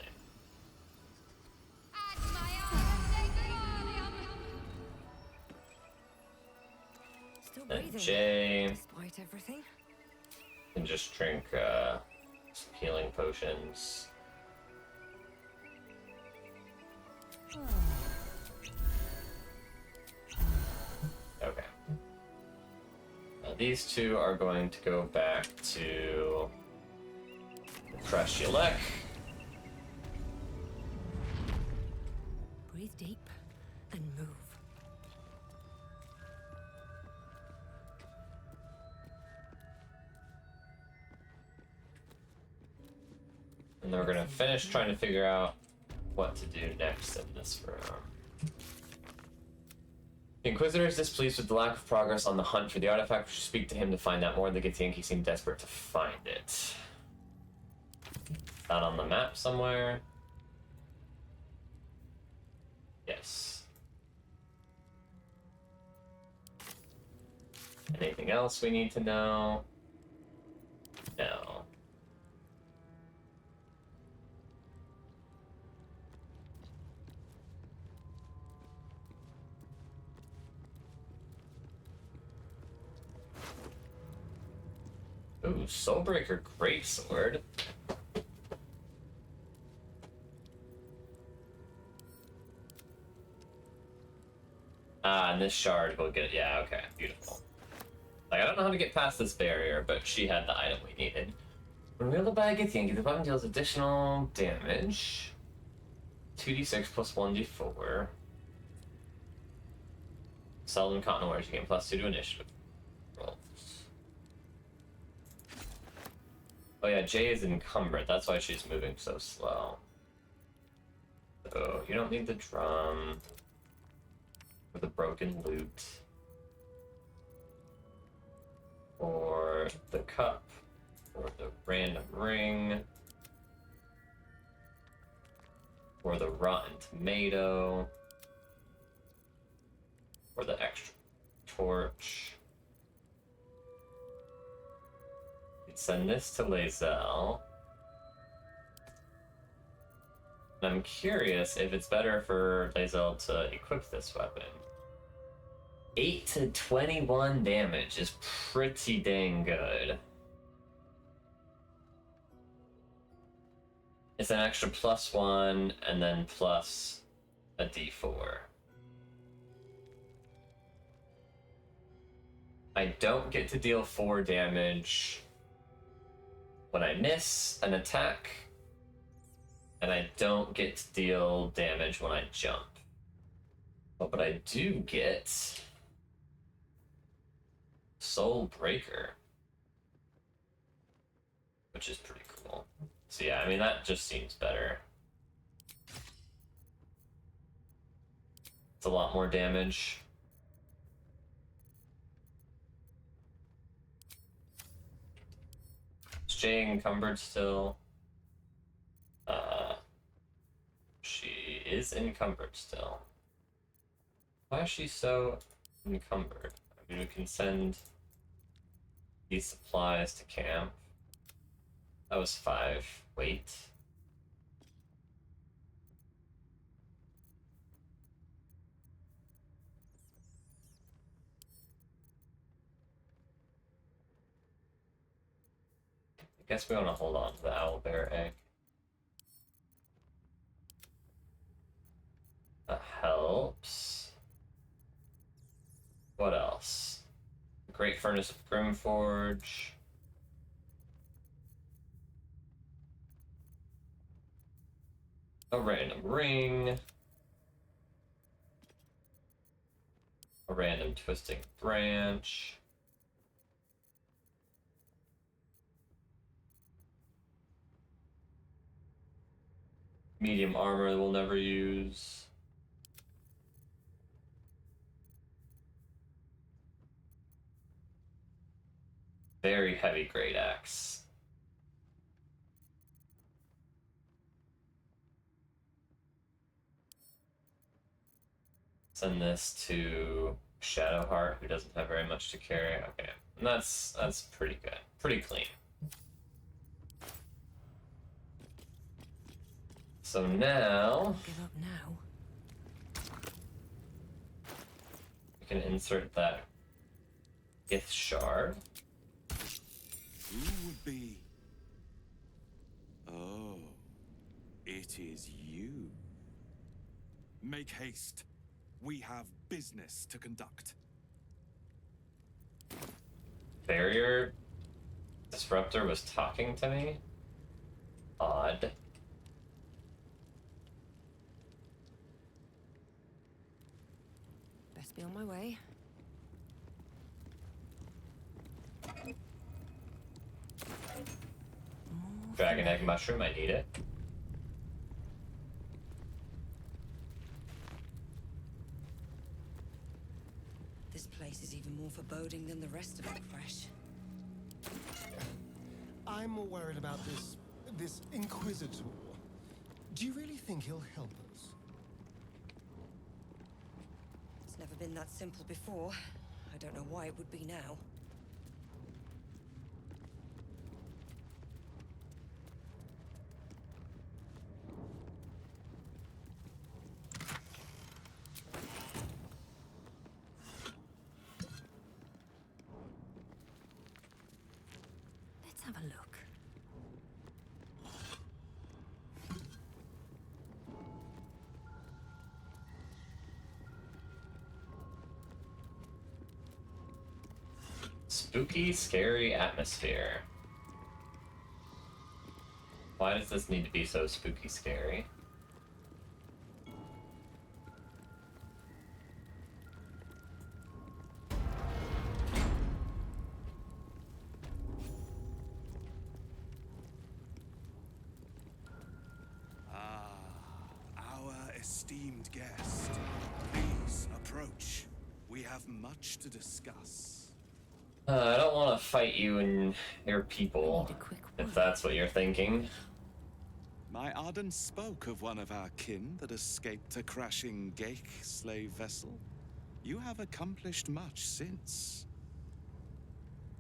Still And breathing. Jay Despite everything. can just drink some healing potions. Okay. These two are going to go back to Krashyalek. Breathe deep and move. And then we're going to finish trying to figure out what to do next in this room. The Inquisitor is displeased with the lack of progress on the hunt for the artifact. We should speak to him to find out more. The Githyanki seem desperate to find it. That on the map somewhere? Yes. Anything else we need to know? No. Ooh, Soulbreaker Greatsword. Ah, and this shard will get. Yeah, okay, beautiful. Like, I don't know how to get past this barrier, but she had the item we needed. When wielded by a Githyanki, the weapon deals additional damage. 2d6 plus 1d4. Seldom caught unawares, you gain +2 to initiative rolls. Oh yeah, Jay is encumbered, that's why she's moving so slow. So, you don't need the drum. Or the broken loot. Or the cup. Or the random ring. Or the rotten tomato. Or the extra torch. You'd send this to Lae'zel. And I'm curious if it's better for Lae'zel to equip this weapon. 8 to 21 damage is pretty dang good. It's an extra +1 and then plus a d4. I don't get to deal 4 damage when I miss an attack, and I don't get to deal damage when I jump. But I do get Soul Breaker, which is pretty cool. So yeah, I mean, that just seems better. It's a lot more damage. Is Jay encumbered still? She is encumbered still. Why is she so encumbered? I mean, we can send these supplies to camp. That was 5 weight. I guess we want to hold on to the owlbear egg. That helps. What else? Great Furnace of Grimforge. A random ring. A random twisting branch. Medium armor we'll never use. Very heavy great axe. Send this to Shadowheart, who doesn't have very much to carry. Okay, and that's pretty good, pretty clean. So now Give up now. we can insert that Gith shard. Who would be? Oh, it is you. Make haste. We have business to conduct. Barrier Disruptor was talking to me? Odd. Best be on my way. Dragon Egg Mushroom, I need it. This place is even more foreboding than the rest of it, Fresh. I'm more worried about this Inquisitor. Do you really think he'll help us? It's never been that simple before. I don't know why it would be now. have a look. Spooky, scary atmosphere. Why does this need to be so spooky, scary? Our esteemed guest. Please approach. We have much to discuss. I don't want to fight you and your people, Need a quick if word. that's what you're thinking. My Arden spoke of one of our kin that escaped a crashing Geik slave vessel. You have accomplished much since.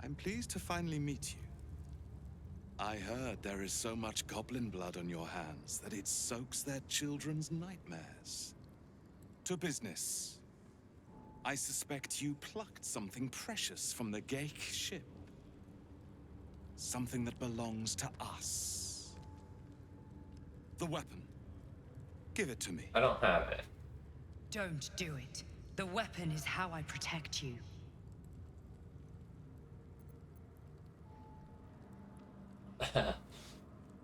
I'm pleased to finally meet you. I heard there is so much goblin blood on your hands that it soaks their children's nightmares. To business. I suspect you plucked something precious from the Geik ship. Something that belongs to us. The weapon. Give it to me. I don't have it. Don't do it. The weapon is how I protect you.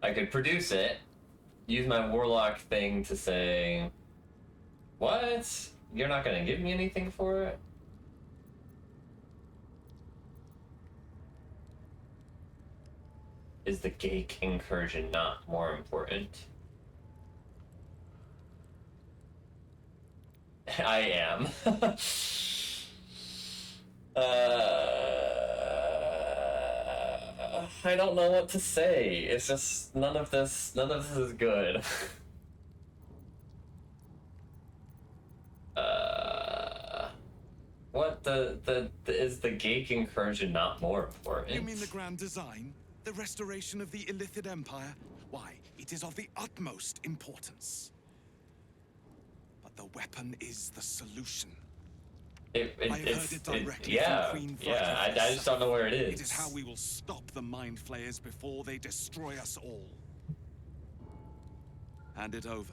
I could produce it, use my warlock thing to say, what? You're not gonna give me anything for it? Is the Geik incursion not more important? I am. I don't know what to say. It's just none of this is good. What is the Geik incursion not more important? You mean the grand design? The restoration of the Illithid Empire? Why, it is of the utmost importance. But the weapon is the solution. I have heard it directly from Queen I just don't know where it is. It is how we will stop the Mind Flayers before they destroy us all. Hand it over.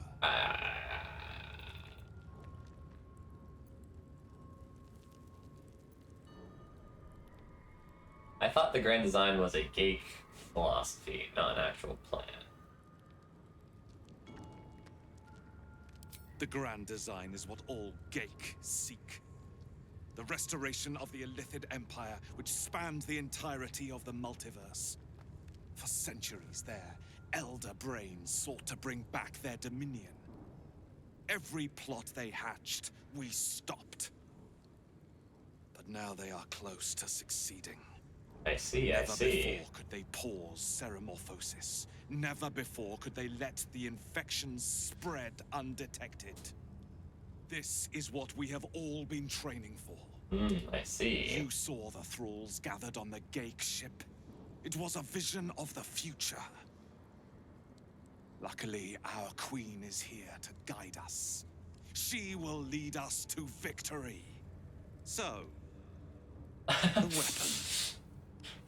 I thought the grand design was a Geik philosophy, not an actual plan. The grand design is what all Geik seek. The restoration of the Illithid Empire, which spans the entirety of the multiverse. For centuries, their elder brains sought to bring back their dominion. Every plot they hatched, we stopped. But now they are close to succeeding. I see. Never before could they pause seromorphosis. Never before could they let the infections spread undetected. This is what we have all been training for. I see. You saw the thralls gathered on the Geik ship. It was a vision of the future. Luckily, our queen is here to guide us. She will lead us to victory. So, the weapon.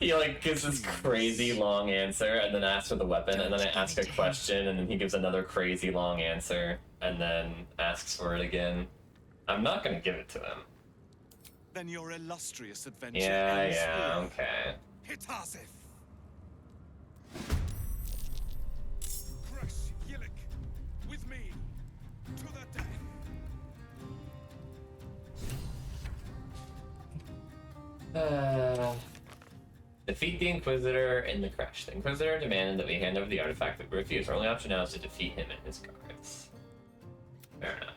He like gives this crazy long answer and then asks for the weapon, and then I ask a question and then he gives another crazy long answer and then asks for it again. I'm not gonna give it to him. Then your illustrious adventure Yeah, ends here. okay. Hitasif! Crush Yillik with me to the death. Defeat the Inquisitor in the crash. The Inquisitor demanded that we hand over the artifact, but we refused. Our only option now is to defeat him and his guards. Fair enough.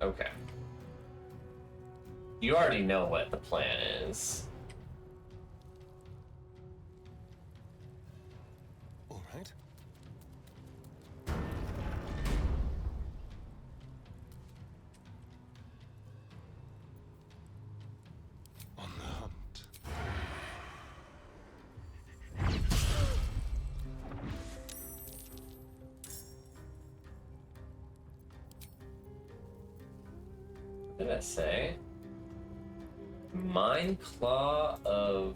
Okay. You already know what the plan is. All right. On the hunt. What did I say? Mind Claw of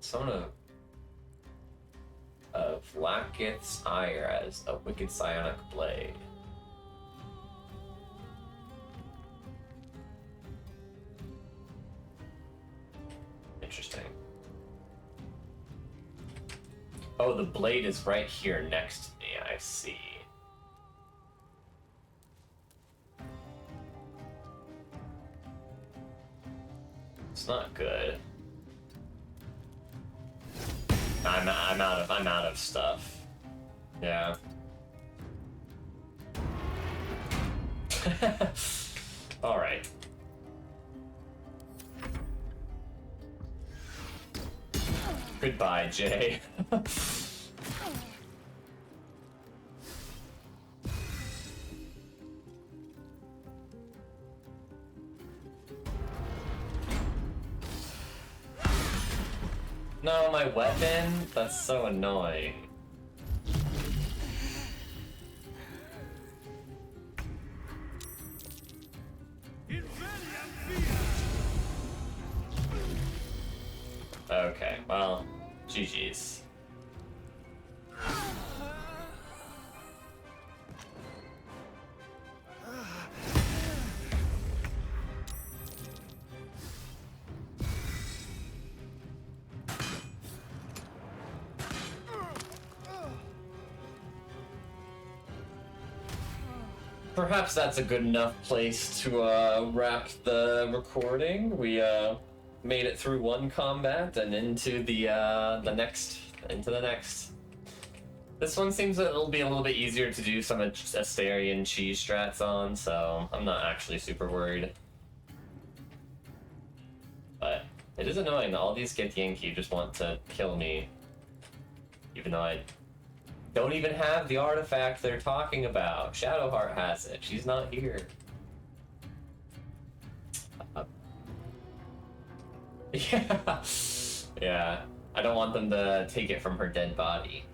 someone of Lakith's ire as a wicked psionic blade. Interesting. Oh, the blade is right here next to me, I see. It's not good. I'm out of stuff. Yeah. All right. Goodbye, Jay. No, my weapon? That's so annoying. Okay, well, GG's. Perhaps that's a good enough place to wrap the recording. We made it through one combat and into the next. This one seems that it'll be a little bit easier to do some Astarian cheese strats on, so I'm not actually super worried. But it is annoying that all these Githyanki just want to kill me, even though I don't even have the artifact they're talking about. Shadowheart has it. She's not here. Yeah. Yeah. I don't want them to take it from her dead body.